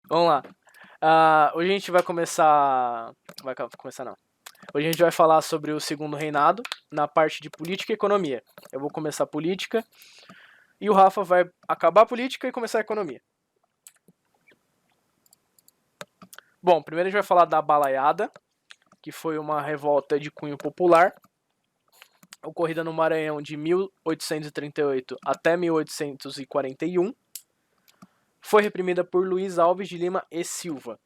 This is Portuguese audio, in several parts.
Vamos lá. Hoje a gente vai começar. Começar não. Hoje a gente vai falar sobre o segundo reinado na parte de política e economia. Eu vou começar a política e o Rafa vai acabar a política e começar a economia. Bom, primeiro a gente vai falar da Balaiada, que foi uma revolta de cunho popular, ocorrida no Maranhão de 1838 até 1841. Foi reprimida por Luiz Alves de Lima e Silva.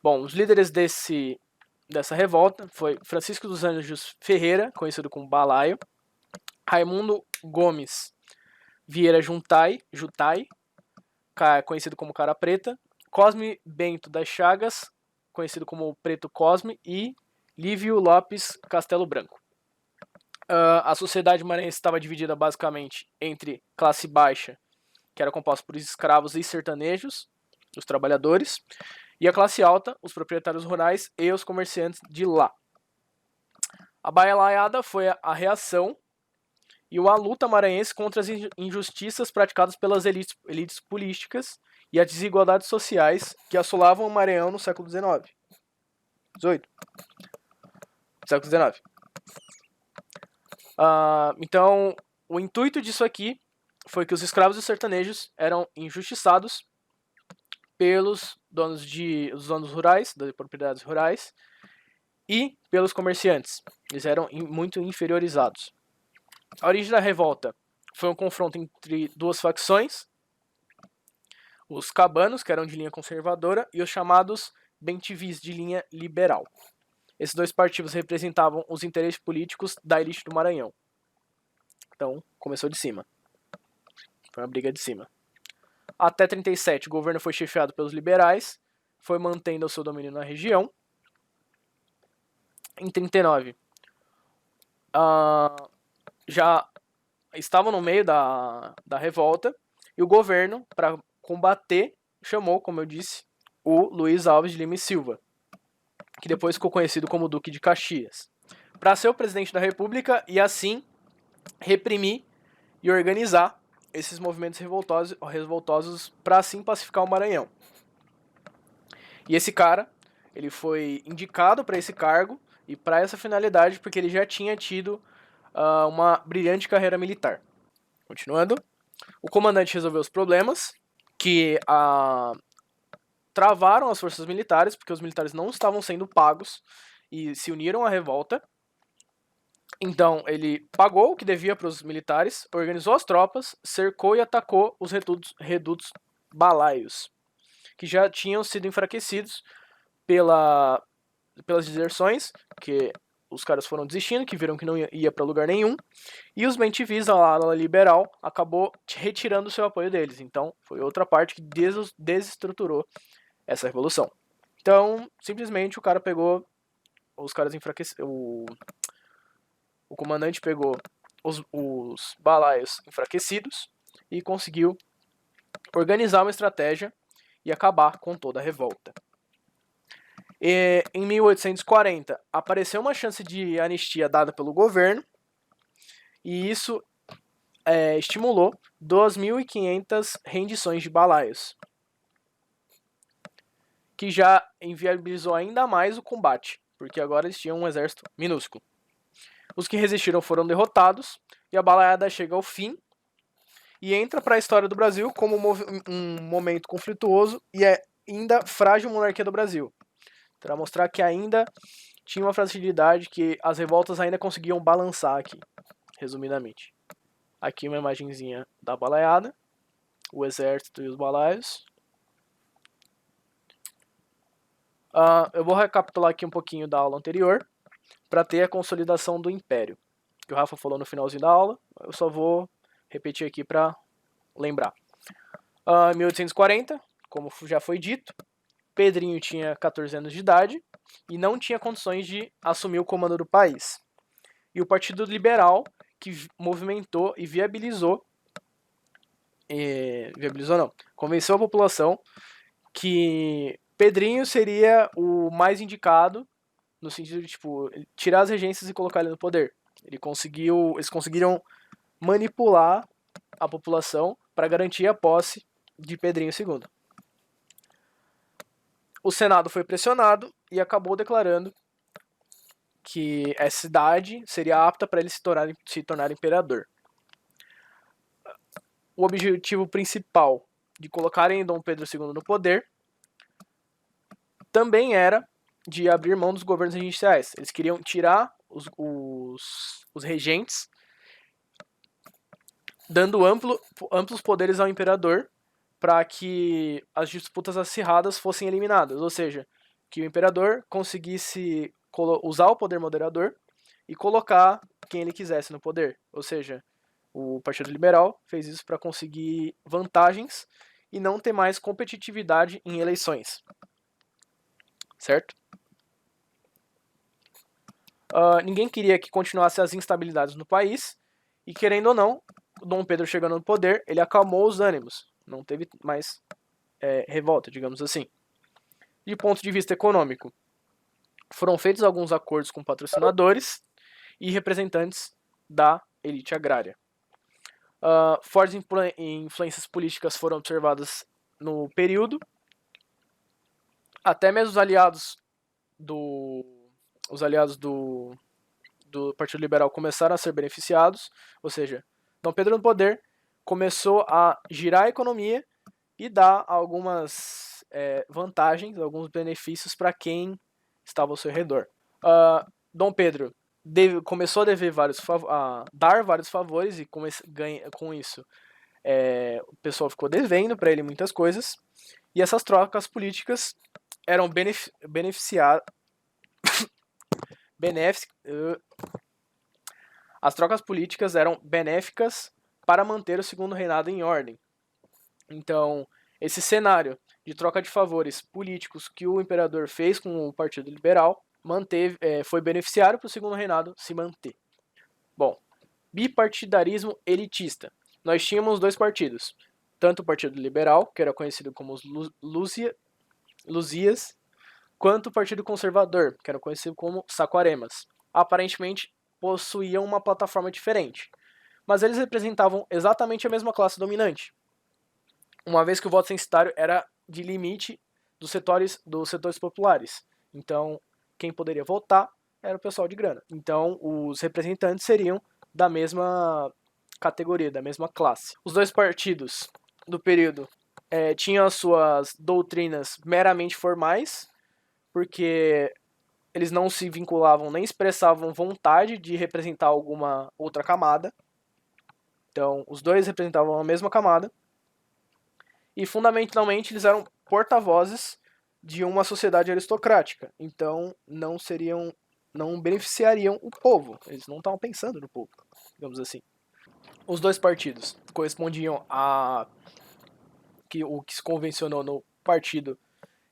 Bom, os líderes dessa revolta foi Francisco dos Anjos Ferreira, conhecido como Balaio, Raimundo Gomes Vieira Jutai, conhecido como Cara Preta, Cosme Bento das Chagas, conhecido como Preto Cosme, e Lívio Lopes Castelo Branco. A sociedade maranhense estava dividida basicamente entre classe baixa, que era composta por escravos e sertanejos, os trabalhadores, e a classe alta, os proprietários rurais e os comerciantes de lá. A Balaiada foi a reação e a luta maranhense contra as injustiças praticadas pelas elites políticas e as desigualdades sociais que assolavam o Maranhão no século XIX. 18. Século XIX. Então, o intuito disso aqui foi que os escravos e os sertanejos eram injustiçados pelos os donos rurais, das propriedades rurais, e pelos comerciantes. Eles eram muito inferiorizados. A origem da revolta foi um confronto entre duas facções, os cabanos, que eram de linha conservadora, e os chamados bentivis, de linha liberal. Esses dois partidos representavam os interesses políticos da elite do Maranhão. Então, começou de cima. Foi uma briga de cima. Até 37, o governo foi chefiado pelos liberais, foi mantendo o seu domínio na região. Em 39, já estavam no meio da revolta, e o governo, para combater, chamou, como eu disse, o Luiz Alves de Lima e Silva, que depois ficou conhecido como Duque de Caxias, para ser o presidente da República e assim reprimir e organizar esses movimentos revoltosos para assim pacificar o Maranhão. E esse cara, ele foi indicado para esse cargo e para essa finalidade porque ele já tinha tido uma brilhante carreira militar. Continuando, o comandante resolveu os problemas que travaram as forças militares, porque os militares não estavam sendo pagos e se uniram à revolta. Então, ele pagou o que devia para os militares, organizou as tropas, cercou e atacou os redutos balaios, que já tinham sido enfraquecidos pelas deserções, que os caras foram desistindo, que viram que não ia para lugar nenhum, e os bentivis, a ala liberal, acabou retirando o seu apoio deles. Então, foi outra parte que desestruturou essa revolução. Então, simplesmente o cara pegou, os caras enfraqueceram, o comandante pegou os balaios enfraquecidos e conseguiu organizar uma estratégia e acabar com toda a revolta. Em 1840, apareceu uma chance de anistia dada pelo governo, e isso estimulou 2.500 rendições de balaios, que já inviabilizou ainda mais o combate, porque agora eles tinham um exército minúsculo. Os que resistiram foram derrotados, e a balaiada chega ao fim e entra para a história do Brasil como um momento conflituoso e ainda frágil monarquia do Brasil, para mostrar que ainda tinha uma fragilidade, que as revoltas ainda conseguiam balançar aqui, resumidamente. Aqui uma imagenzinha da balaiada, o exército e os balaios. Eu vou recapitular aqui um pouquinho da aula anterior, para ter a consolidação do Império, que o Rafa falou no finalzinho da aula, eu só vou repetir aqui para lembrar. Em 1840, como já foi dito, Pedrinho tinha 14 anos de idade e não tinha condições de assumir o comando do país. E o Partido Liberal, que movimentou e convenceu a população que Pedrinho seria o mais indicado, no sentido de tipo, tirar as regências e colocar ele no poder. Eles conseguiram manipular a população para garantir a posse de Pedrinho II. O Senado foi pressionado e acabou declarando que essa cidade seria apta para ele se tornar imperador. O objetivo principal de colocarem Dom Pedro II no poder também era de abrir mão dos governos regenciais. Eles queriam tirar os regentes, dando amplos poderes ao imperador para que as disputas acirradas fossem eliminadas. Ou seja, que o imperador conseguisse usar o poder moderador e colocar quem ele quisesse no poder. Ou seja, o Partido Liberal fez isso para conseguir vantagens e não ter mais competitividade em eleições. Certo? Ninguém queria que continuasse as instabilidades no país e, querendo ou não, Dom Pedro chegando no poder, ele acalmou os ânimos. Não teve mais revolta, digamos assim. De ponto de vista econômico, foram feitos alguns acordos com patrocinadores e representantes da elite agrária. Fortes influências políticas foram observadas no período. Até mesmo os aliados do Partido Liberal começaram a ser beneficiados, ou seja, Dom Pedro no poder começou a girar a economia e dar algumas vantagens, alguns benefícios para quem estava ao seu redor. Dom Pedro começou a dar vários favores e com isso o pessoal ficou devendo para ele muitas coisas, e essas trocas políticas eram as trocas políticas eram benéficas para manter o segundo reinado em ordem. Então, esse cenário de troca de favores políticos que o imperador fez com o Partido Liberal foi beneficiário para o segundo reinado se manter. Bom, bipartidarismo elitista. Nós tínhamos dois partidos, tanto o Partido Liberal, que era conhecido como os Luzias, quanto o Partido Conservador, que era conhecido como Saquaremas. Aparentemente, possuíam uma plataforma diferente, mas eles representavam exatamente a mesma classe dominante, uma vez que o voto censitário era de limite dos setores populares. Então, quem poderia votar era o pessoal de grana. Então, os representantes seriam da mesma categoria, da mesma classe. Os dois partidos do período tinham as suas doutrinas meramente formais, porque eles não se vinculavam nem expressavam vontade de representar alguma outra camada. Então, os dois representavam a mesma camada. E, fundamentalmente, eles eram porta-vozes de uma sociedade aristocrática. Então, não beneficiariam o povo. Eles não estavam pensando no povo, digamos assim. Os dois partidos correspondiam a o que se convencionou no partido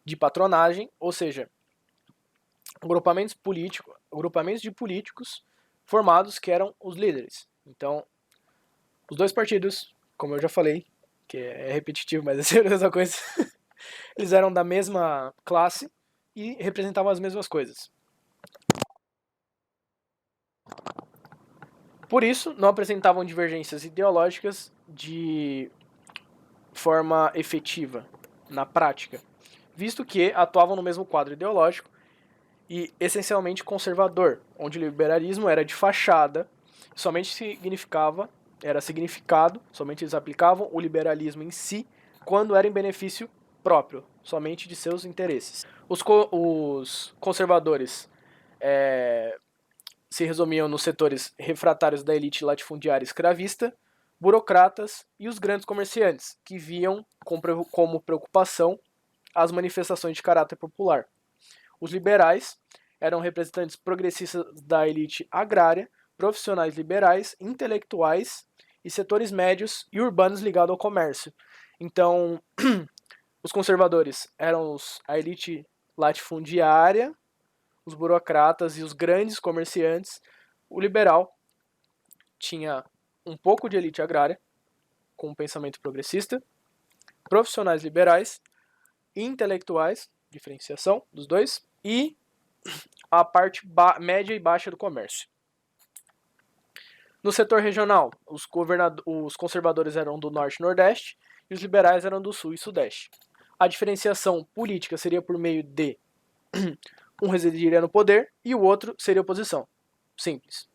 de patronagem, ou seja, agrupamentos de políticos formados que eram os líderes. Então, os dois partidos, como eu já falei, que é repetitivo, mas é sempre a mesma coisa, eles eram da mesma classe e representavam as mesmas coisas. Por isso, não apresentavam divergências ideológicas de forma efetiva, na prática, visto que atuavam no mesmo quadro ideológico e essencialmente conservador, onde o liberalismo era de fachada, somente eles aplicavam o liberalismo em si quando era em benefício próprio, somente de seus interesses. Os conservadores se resumiam nos setores refratários da elite latifundiária escravista, burocratas e os grandes comerciantes, que viam como preocupação as manifestações de caráter popular. Os liberais eram representantes progressistas da elite agrária, profissionais liberais, intelectuais e setores médios e urbanos ligados ao comércio. Então, os conservadores eram a elite latifundiária, os burocratas e os grandes comerciantes. O liberal tinha um pouco de elite agrária, com um pensamento progressista, profissionais liberais e intelectuais, diferenciação dos dois, e a parte média e baixa do comércio. No setor regional, os conservadores eram do norte e nordeste e os liberais eram do sul e sudeste. A diferenciação política seria por meio de um residiria no poder e o outro seria oposição. Simples.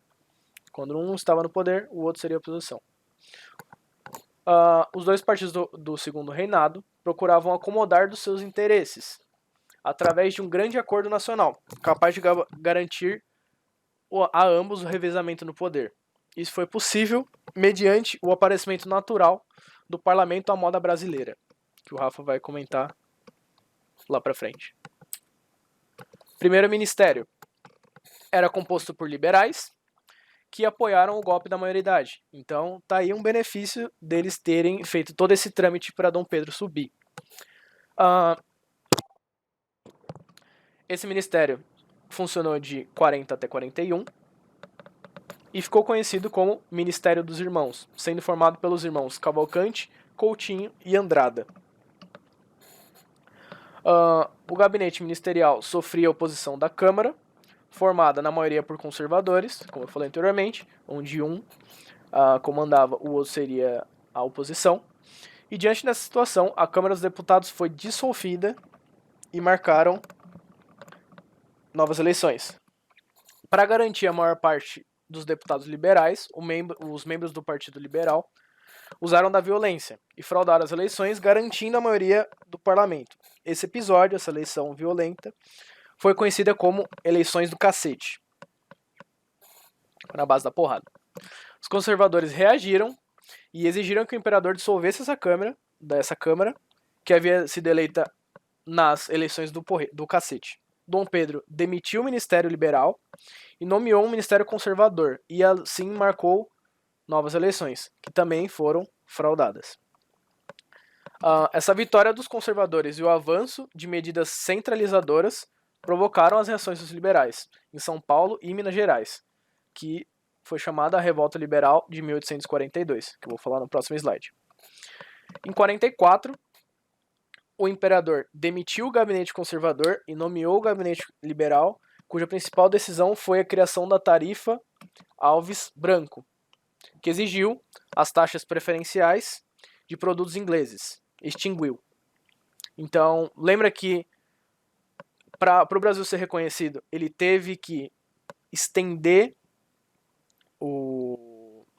Quando um estava no poder, o outro seria oposição. Os dois partidos do segundo reinado procuravam acomodar dos seus interesses através de um grande acordo nacional, capaz de garantir a ambos o revezamento no poder. Isso foi possível mediante o aparecimento natural do parlamento à moda brasileira, que o Rafa vai comentar lá pra frente. Primeiro ministério era composto por liberais que apoiaram o golpe da maioridade. Então, tá aí um benefício deles terem feito todo esse trâmite para Dom Pedro subir. Esse ministério funcionou de 40 até 41 e ficou conhecido como Ministério dos Irmãos, sendo formado pelos irmãos Cavalcante, Coutinho e Andrada. O gabinete ministerial sofria oposição da Câmara, formada na maioria por conservadores, como eu falei anteriormente, onde um comandava, o outro seria a oposição. E diante dessa situação, a Câmara dos Deputados foi dissolvida e marcaram novas eleições. Para garantir a maior parte dos deputados liberais, os membros do Partido Liberal usaram da violência e fraudaram as eleições, garantindo a maioria do parlamento. Esse episódio, essa eleição violenta, foi conhecida como eleições do cacete, na base da porrada. Os conservadores reagiram e exigiram que o imperador dissolvesse dessa câmara, que havia sido eleita nas eleições do cacete. Dom Pedro demitiu o Ministério Liberal e nomeou um Ministério Conservador, e assim marcou novas eleições, que também foram fraudadas. Essa vitória dos conservadores e o avanço de medidas centralizadoras provocaram as reações dos liberais, em São Paulo e Minas Gerais, que foi chamada a Revolta Liberal de 1842, que eu vou falar no próximo slide. Em 44, o imperador demitiu o gabinete conservador e nomeou o gabinete liberal, cuja principal decisão foi a criação da tarifa Alves Branco, que exigiu as taxas preferenciais de produtos ingleses. Extinguiu. Então, lembra que para o Brasil ser reconhecido, ele teve que estender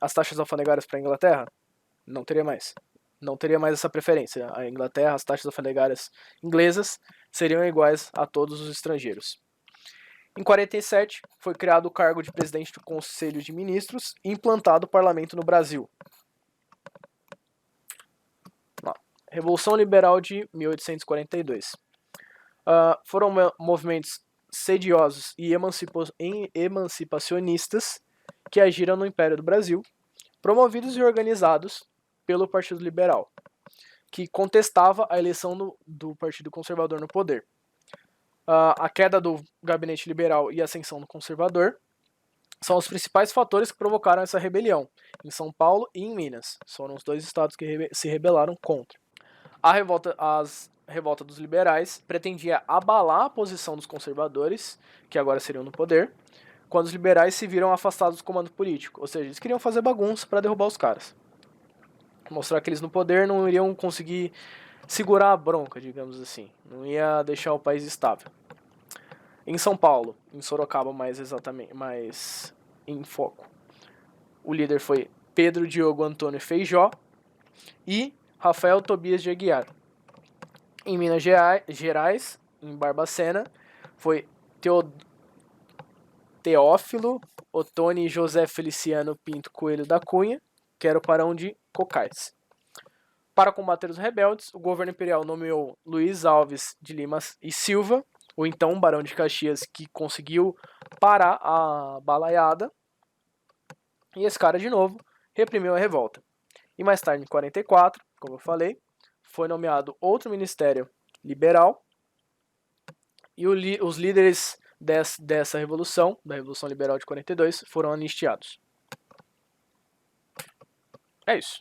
as taxas alfandegárias para a Inglaterra? Não teria mais. Não teria mais essa preferência. A Inglaterra, as taxas alfandegárias inglesas seriam iguais a todos os estrangeiros. Em 47, foi criado o cargo de presidente do Conselho de Ministros e implantado o parlamento no Brasil. Revolução Liberal de 1842. Foram movimentos sediosos e emancipacionistas que agiram no Império do Brasil, promovidos e organizados pelo Partido Liberal, que contestava a eleição do Partido Conservador no poder. A queda do gabinete liberal e a ascensão do conservador são os principais fatores que provocaram essa rebelião, em São Paulo e em Minas. Foram os dois estados que se rebelaram contra. A revolta dos liberais pretendia abalar a posição dos conservadores, que agora seriam no poder, quando os liberais se viram afastados do comando político, ou seja, eles queriam fazer bagunça para derrubar os caras. Mostrar que eles no poder não iriam conseguir segurar a bronca, digamos assim. Não ia deixar o país estável. Em São Paulo, em Sorocaba mais em foco, o líder foi Pedro Diogo Antônio Feijó e Rafael Tobias de Aguiar. Em Minas Gerais, em Barbacena, foi Teófilo Otoni José Feliciano Pinto Coelho da Cunha, que era o barão de Cocais. Para combater os rebeldes, o governo imperial nomeou Luiz Alves de Lima e Silva, o então barão de Caxias, que conseguiu parar a balaiada, e esse cara, de novo, reprimiu a revolta. E mais tarde, em 44, como eu falei, foi nomeado outro ministério liberal, e os líderes dessa revolução, da Revolução Liberal de 42, foram anistiados. É isso.